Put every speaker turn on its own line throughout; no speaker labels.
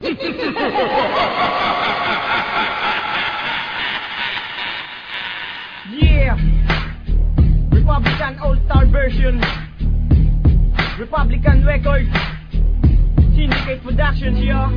Yeah, Republican All-Star version, Republican Record, Syndicate Productions, yeah.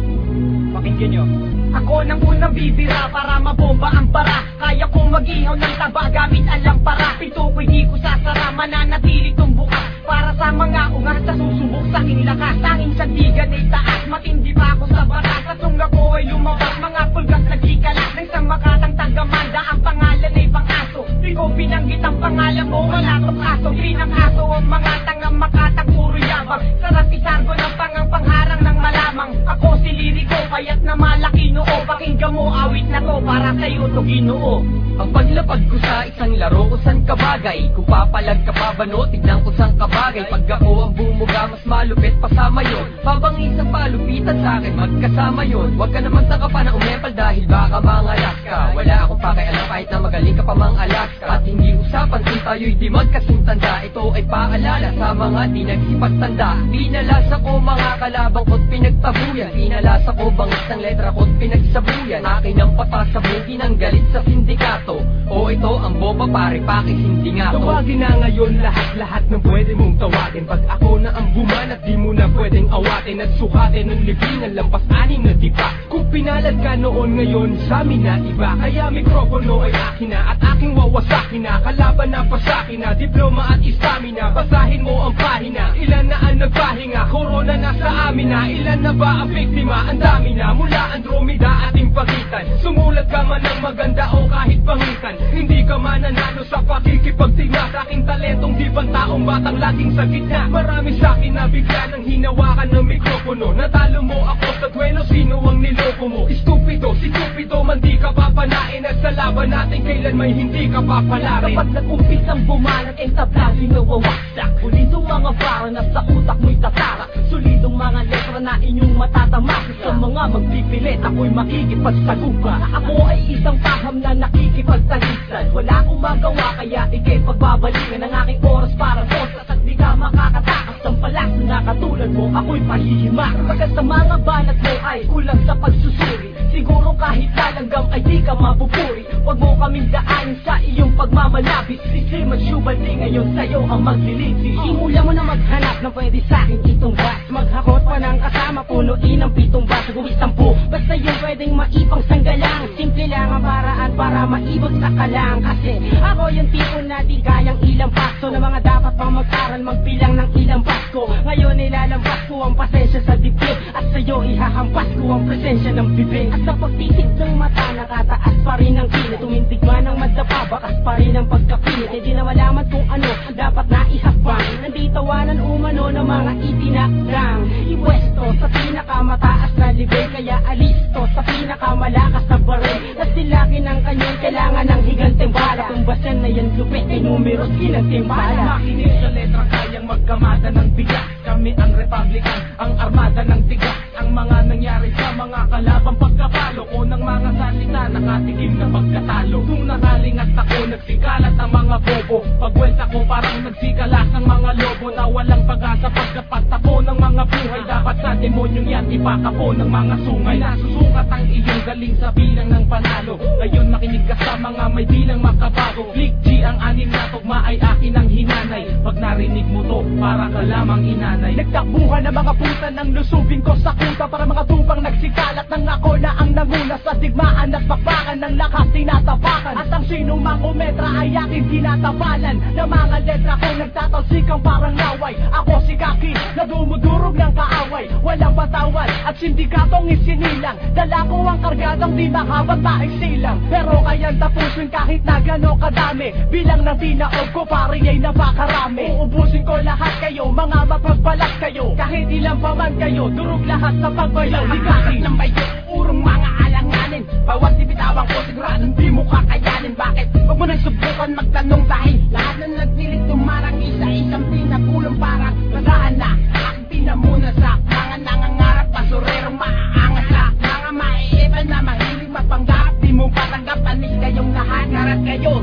Pakinggan nyo. Ako nang unang bibira para mabomba ang bara. Kaya kong mag-ihaw ng taba gamit ang lampara. Pito ko'y di ko sasara, mananatili tong bukas. Para sa mga ungas na susubok sa aking lakas. Tanging sandigan ay taas, matindi pa ako sa batas. At kung ako ay lumabas, mga pulgas nagkikalas. Nang sa makatang tagamanda, ang pangalan ay pang-aso. Di ko binanggit ang pangalan mo, wala tong aso. Pinang-aso ang mga tangang makatang puro yabang. Sarap isargo ng pangharang ng malamang. Ako si Liriko, payat na malaki noo. Pakinggan mo awit na to, para sa'yo to Ginoo.
Ang paglapag ko sa isang laro kung saan kabagay. Kung papalag ka pa ba no, tignan ko saan kabagay. Pag ako ang bumuga, mas malupit pasama yun. Pabangis ang palupitan sa akin, magkasama yun. Huwag ka naman taka pa na umepal dahil baka mangalas ka. Wala akong pakialam kahit na magaling ka pa mang Alaska. At hindi usapan kung tayo'y di magkasintanda. Ito ay paalala sa mga di nagsipagtanda. Pinalas ako mga kalabang ko't pinagtabuyan. Pinalas ako bangis ng letra ko't pinagsabuyan. Akin ang patasabugin ang galit sa sindikato. O ito ang boba pare, pakis hindi nga to.
Tawagin na ngayon lahat-lahat ng pwede mong tawagin. Pag ako na ang bumanat, di mo na pwedeng awatin. At sukatin ng libingan, lampas-anin na diba. Kung pinalad ka noon ngayon, sa amin na iba. Kaya mikropono ay akin na at aking wawasakin na. Kalaban na pasakin na, diploma at istamina. Basahin mo ang pahina, ilan na ang nagpahinga. Corona na sa amin na, ilan na ba ang biktima? Ang dami na, mula Andromeda ating pagitan. Sumulat ka man ng maganda o kahit pangitan. Hindi ka mananalo sa pakikipagtigma. Sa aking talentong di taong batang laging sa gitna. Marami sa akin na bigla nang hinawakan ng mikropono. Natalo mo ako sa duelo, sino ang niloko mo? Estupido, si Cupido man di ka papanain. At sa laban natin kailan may hindi ka papalarin. Kapag nag-umpisang bumanat, ang tabla sinawawaksak. Ulidong mga bara na sa utak mo'y tatarak. Solidong mga letra na inyong matatamak. Sa mga magpipilit, ako'y makikipagsagupa. Ako ay isang paham na nakikipagtalisan. Wala akong magawa kaya ikay pagbabalikan ang aking oras para bosas. At di ka makakatakas ng palas na katulad mo, ako'y pahihimak. Pagkat sa mga banat mo ay kulang sa pagsusuri. Siguro kahit talanggam ay di ka mapupuri. Huwag mo kaming daanin sa iyong pagmamalabis. Sisiman syubaldi ngayon sa'yo ang maglilisi. Simula mo na maghanap ng pwede sa'kin itong bas. Maghakot pa ng kasama, punuin ang pitong bas. Gumistampu, basta yung pwedeng maipang sanggalang. Simple lang ang paraan para maibot sa kalang. Kasi ako yung tipo na di kayang ilang paso na mga dapat pang mag-aral, magbilang ng ilang Pasko. Ngayon ilalabas ko ang pasensya sa dibdib. At sa'yo ihahampas ko ang presensya ng bibig. At sa pagtitig ng mata, nakataas pa rin ang kilit. Tumindig man ang madapa, bakas pa rin ang pagkapilit. E di na malaman kung ano ang dapat na ihakbang. Nanditawanan umano ng mga itinakdang. Iwesto sa pinakamataas na libel. Kaya alisto sa pinakamalakas na baril. At silaki ng kanyon, kailangan ng higanteng bala. Tumbasan na yan lupit ay numeros ginanteng bala. Makinig sa letra, kayang magkamada ng bigas. Kami ang Republican, ang armada ng tigas. Ang mga nangyari sa mga kalabang pagkapalo ko ng mga salita, nakatikim na pagkatalo. Kung nakalingat ako, nagsikalat ang mga bobo. Pagwelta ko parang nagsikalas ang mga lobo na walang pag-asa. Pagkapagtapo ng mga buhay, dapat sa demonyong yan ipakapo ng mga sungay. Nasusukat ang iyong galing sa bilang ng panalo. Ngayon makinig ka sa mga may bilang makabago. Click G ang anim na tugma ay akin ang hinanay. Pag narinig mo to, para ka lamang inanay. Nagtakbuhan na mga puta ng lusubin ko sa kuta. Para mga tupang nagsikalat ng ako na ang nanguna sa digmaan at bakbakan ng lakas tinatapakan. At ang sinumang umetra ay aking tinatapalan. Na mga letra ko nagtatalsikang parang naway. Ako si Kaki na dumudurog ng kaaway. Walang patawad at sindikatong isinilang. Dala ko ang kargadang di makabat silang. Pero kayang tapusin kahit na gano'ng kadami. Bilang ng tinaog ko pari ay napakarami. Uubusin ko lahat kayo, mga mapagbalas kayo. Kahit ilang pa man kayo, durog lahat sa pagbayo. Di Kaki ng bayo, urong mga alanganin. Bawat dibitawan ko siguradong di mo kakayanin. Bakit? Huwag mo nang subukan magtanong dahil lahat na nagpilit tumarang isa-isang pinagulong parang basahan na. Aking pinamuna sa mga nangangarap, basurerong maaangas sa mga maiiban na mahilig mapanggap. Di mo patanggap, panis kayong lahat, karat kayo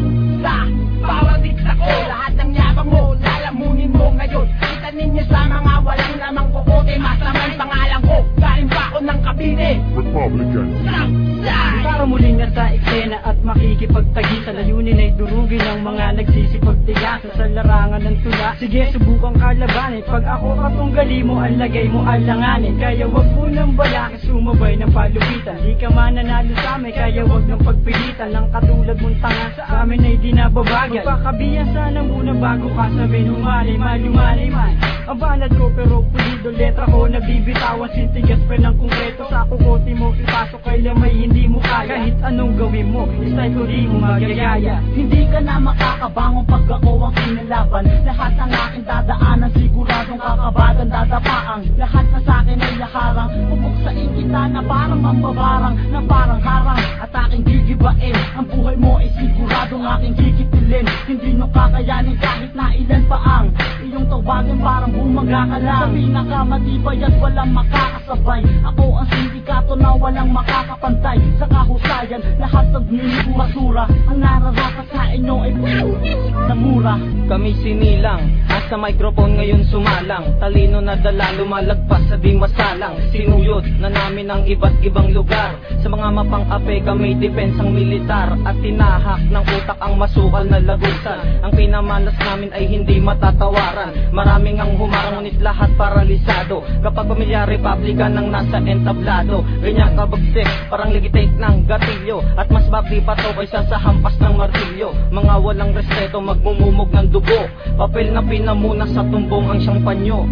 sa bawat dikta ko. Lahat ng yabang mo, lalamunin mo ngayon. Kita ninyo sa mga walang lamang kukote, masamang pangalan ko. Galing pa ako ng kabine,
makikipagtagisan. Layunin ay durugin ng mga nagsisipagtigasan sa larangan ng tula. Sige, subukang kalabanin. Pag ako katunggali mo, ang lagay mo alanganin. Kaya wag mo nang balaki sumabay ng palupitan. Di ka mananalo sa amin, kaya wag nang pagpilitan. Ang katulad mong tanga sa amin ay di nababagal. Magpakabiyasan na muna bago ka sabihin humalay man, lumalay man. Ang banat ko pero pulido, letra ko nabibitawan. Sintigas pa ng konkreto sa kukote mo, ipasok kay lamay hindi mo kaya. Kahit anong gawin mo, style ko di mo magagaya.
Hindi ka na makakabangon pag ako ang kinalaban. Lahat ang aking dadaanan, siguradong kakabagan dadapaang. Lahat na sa'kin ay laharang, pupuksain kita na parang mambabarang, na parang harang at aking gigibain. Ang buhay mo ay siguradong aking kikitilin. Hindi nyo kakayanin kahit na ilan pa ang iyong tawagan, parang bumaga ka lang. Sa pinakamatibay at walang makakasabay, ako ang sindikato na walang makakapantay. Sa kahusayan, lahat ng basura. Ang nararapat sa inyo ay na mura.
Kami sinilang, nasa microphone ngayon sumalang. Talino na dala, lumalagpas sa di masalang. Sinuyod na namin ang iba't ibang lugar. Sa mga mapang-ape kami depensang militar. At tinahak ng utak ang masukal na lagusan. Ang pinamalas namin ay hindi matatawaran. Maraming ang humarang ngunit lahat paralisado. Kapag pamilya republican ang nasa entablado, ganyan kabagsik, parang legitate ng gatilyo. At mas babdi pa to kaysa sa hampas ng martilyo. Mga walang respeto magmumumog ng dugo, papel na pinamuna sa tumbong ang siyang panyo.